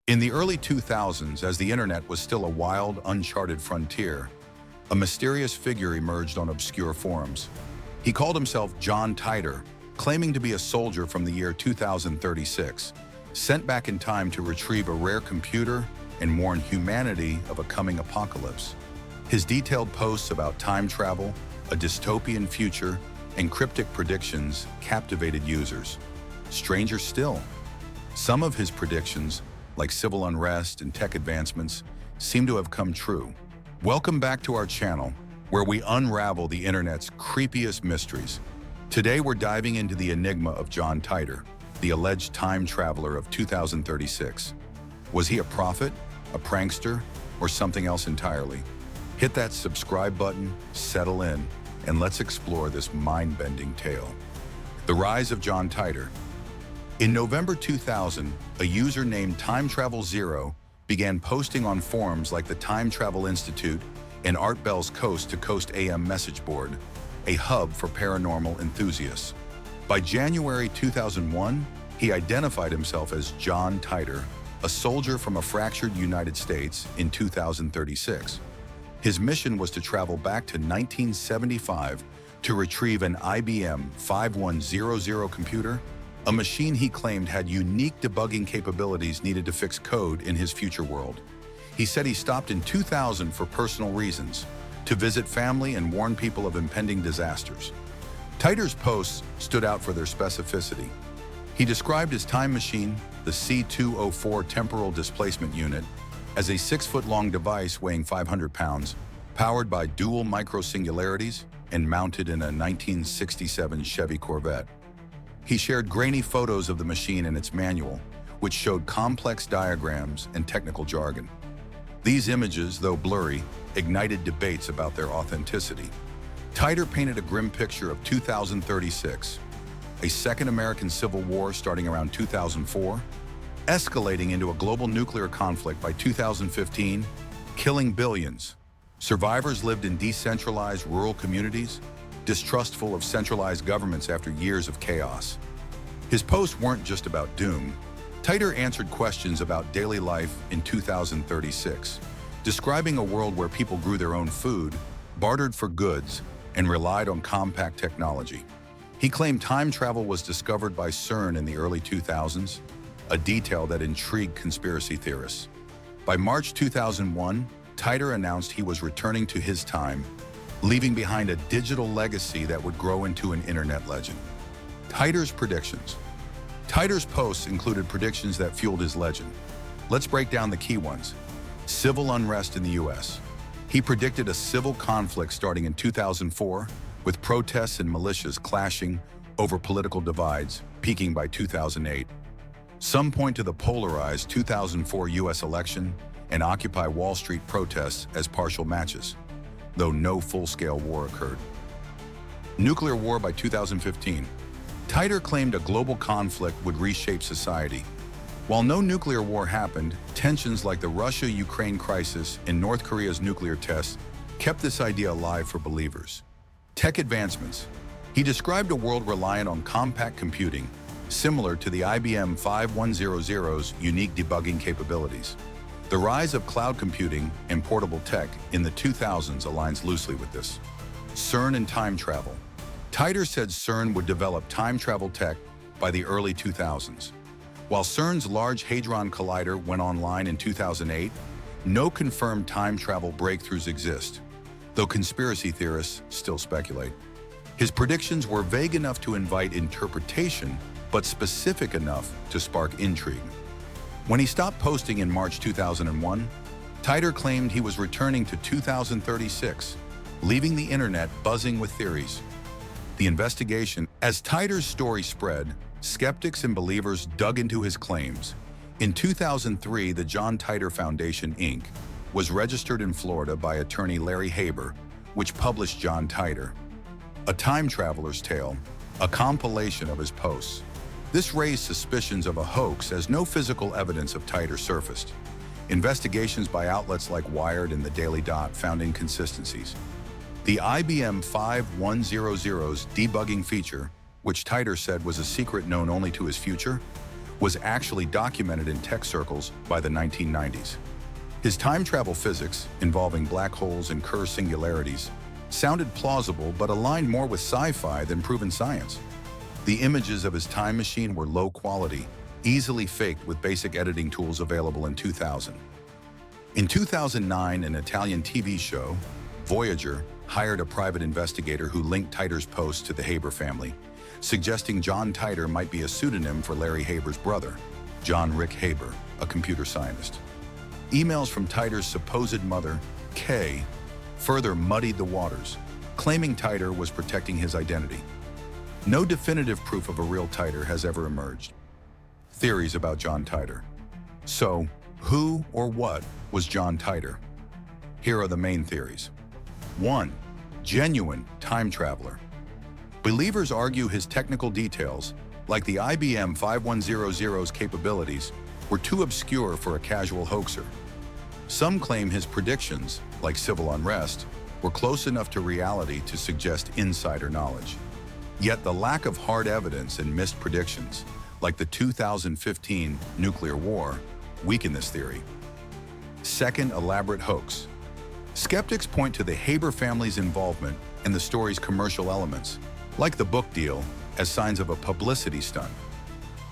In the early 2000s, as the internet was still a wild, uncharted frontier, a mysterious figure emerged on obscure forums. He called himself John Titor, claiming to be a soldier from the year 2036, sent back in time to retrieve a rare computer and warn humanity of a coming apocalypse. His detailed posts about time travel, a dystopian future, and cryptic predictions captivated users. Stranger still, some of his predictions, like civil unrest and tech advancements, seem to have come true. Welcome back to our channel, where we unravel the internet's creepiest mysteries. Today we're diving into the enigma of John Titor, the alleged time traveler of 2036. Was he a prophet, a prankster, or something else entirely? Hit that subscribe button, settle in, and let's explore this mind-bending tale. The rise of John Titor. In November 2000, a user named Time Travel Zero began posting on forums like the Time Travel Institute and Art Bell's Coast to Coast AM message board, a hub for paranormal enthusiasts. By January 2001, he identified himself as John Titor, a soldier from a fractured United States in 2036. His mission was to travel back to 1975 to retrieve an IBM 5100 computer, a machine he claimed had unique debugging capabilities needed to fix code in his future world. He said he stopped in 2000 for personal reasons, to visit family and warn people of impending disasters. Titor's posts stood out for their specificity. He described his time machine, the C-204 Temporal Displacement Unit, as a 6-foot-long device weighing 500 pounds, powered by dual microsingularities and mounted in a 1967 Chevy Corvette. He shared grainy photos of the machine and its manual, which showed complex diagrams and technical jargon. These images, though blurry, ignited debates about their authenticity. Titor painted a grim picture of 2036, a second American Civil War starting around 2004, escalating into a global nuclear conflict by 2015, killing billions. Survivors lived in decentralized rural communities, distrustful of centralized governments after years of chaos. His posts weren't just about doom. Titor answered questions about daily life in 2036, describing a world where people grew their own food, bartered for goods, and relied on compact technology. He claimed time travel was discovered by CERN in the early 2000s, a detail that intrigued conspiracy theorists. By March 2001, Titor announced he was returning to his time, leaving behind a digital legacy that would grow into an internet legend. Titor's predictions. Titor's posts included predictions that fueled his legend. Let's break down the key ones. Civil unrest in the US. He predicted a civil conflict starting in 2004, with protests and militias clashing over political divides, peaking by 2008. Some point to the polarized 2004 US election and Occupy Wall Street protests as partial matches, though no full-scale war occurred. Nuclear war by 2015. Titor claimed a global conflict would reshape society. While no nuclear war happened, tensions like the Russia-Ukraine crisis and North Korea's nuclear tests kept this idea alive for believers. Tech advancements. He described a world reliant on compact computing, similar to the IBM 5100's unique debugging capabilities. The rise of cloud computing and portable tech in the 2000s aligns loosely with this. CERN and time travel. Titor said CERN would develop time travel tech by the early 2000s. While CERN's Large Hadron Collider went online in 2008, no confirmed time travel breakthroughs exist, though conspiracy theorists still speculate. His predictions were vague enough to invite interpretation, but specific enough to spark intrigue. When he stopped posting in March 2001, Titor claimed he was returning to 2036, leaving the internet buzzing with theories. The investigation. As Titor's story spread, skeptics and believers dug into his claims. In 2003, the John Titor Foundation, Inc. was registered in Florida by attorney Larry Haber, which published John Titor, A Time Traveler's Tale, a compilation of his posts. This raised suspicions of a hoax as no physical evidence of Titor surfaced. Investigations by outlets like Wired and the Daily Dot found inconsistencies. The IBM 5100's debugging feature, which Titor said was a secret known only to his future, was actually documented in tech circles by the 1990s. His time travel physics, involving black holes and Kerr singularities, sounded plausible but aligned more with sci-fi than proven science. The images of his time machine were low quality, easily faked with basic editing tools available in 2000. In 2009, an Italian TV show, Voyager, hired a private investigator who linked Titor's post to the Haber family, suggesting John Titor might be a pseudonym for Larry Haber's brother, John Rick Haber, a computer scientist. Emails from Titor's supposed mother, Kay, further muddied the waters, claiming Titor was protecting his identity. No definitive proof of a real Titor has ever emerged. Theories about John Titor. So, who or what was John Titor? Here are the main theories. 1. Genuine time traveler. Believers argue his technical details, like the IBM 5100's capabilities, were too obscure for a casual hoaxer. Some claim his predictions, like civil unrest, were close enough to reality to suggest insider knowledge. Yet the lack of hard evidence and missed predictions, like the 2015 nuclear war, weaken this theory. Second, elaborate hoax. Skeptics point to the Haber family's involvement in the story's commercial elements, like the book deal, as signs of a publicity stunt.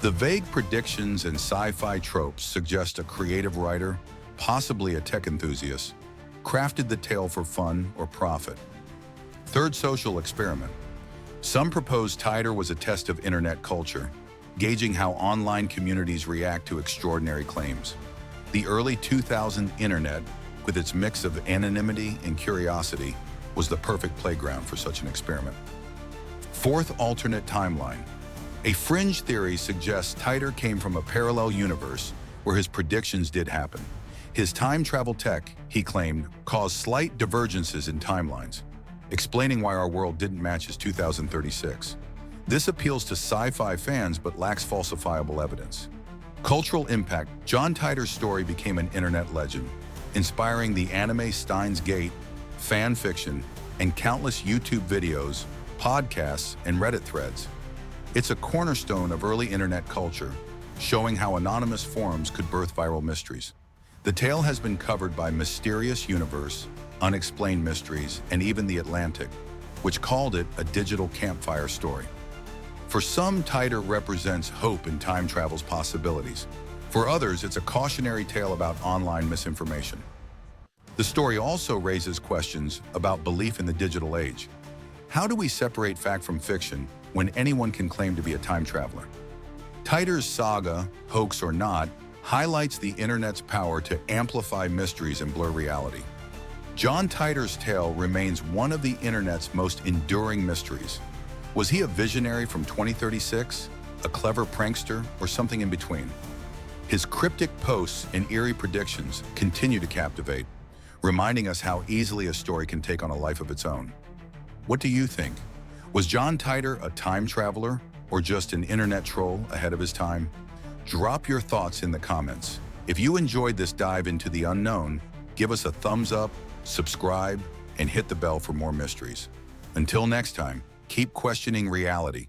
The vague predictions and sci-fi tropes suggest a creative writer, possibly a tech enthusiast, crafted the tale for fun or profit. Third, social experiment. Some propose Titor was a test of internet culture, gauging how online communities react to extraordinary claims. The early 2000 internet, with its mix of anonymity and curiosity, was the perfect playground for such an experiment. Fourth, alternate timeline. A fringe theory suggests Titor came from a parallel universe where his predictions did happen. His time travel tech, he claimed, caused slight divergences in timelines, explaining why our world didn't match his 2036. This appeals to sci-fi fans but lacks falsifiable evidence. Cultural impact. John Titor's story became an internet legend, inspiring the anime Steins Gate, fan fiction, and countless YouTube videos, podcasts, and Reddit threads. It's a cornerstone of early internet culture, showing how anonymous forums could birth viral mysteries. The tale has been covered by Mysterious Universe, Unexplained Mysteries, and even The Atlantic, which called it a digital campfire story. For some, Titor represents hope in time travel's possibilities. For others, it's a cautionary tale about online misinformation. The story also raises questions about belief in the digital age. How do we separate fact from fiction when anyone can claim to be a time traveler? Titor's saga, hoax or not, highlights the internet's power to amplify mysteries and blur reality. John Titor's tale remains one of the internet's most enduring mysteries. Was he a visionary from 2036, a clever prankster, or something in between? His cryptic posts and eerie predictions continue to captivate, reminding us how easily a story can take on a life of its own. What do you think? Was John Titor a time traveler or just an internet troll ahead of his time? Drop your thoughts in the comments. If you enjoyed this dive into the unknown, give us a thumbs up, subscribe, and hit the bell for more mysteries. Until next time, keep questioning reality.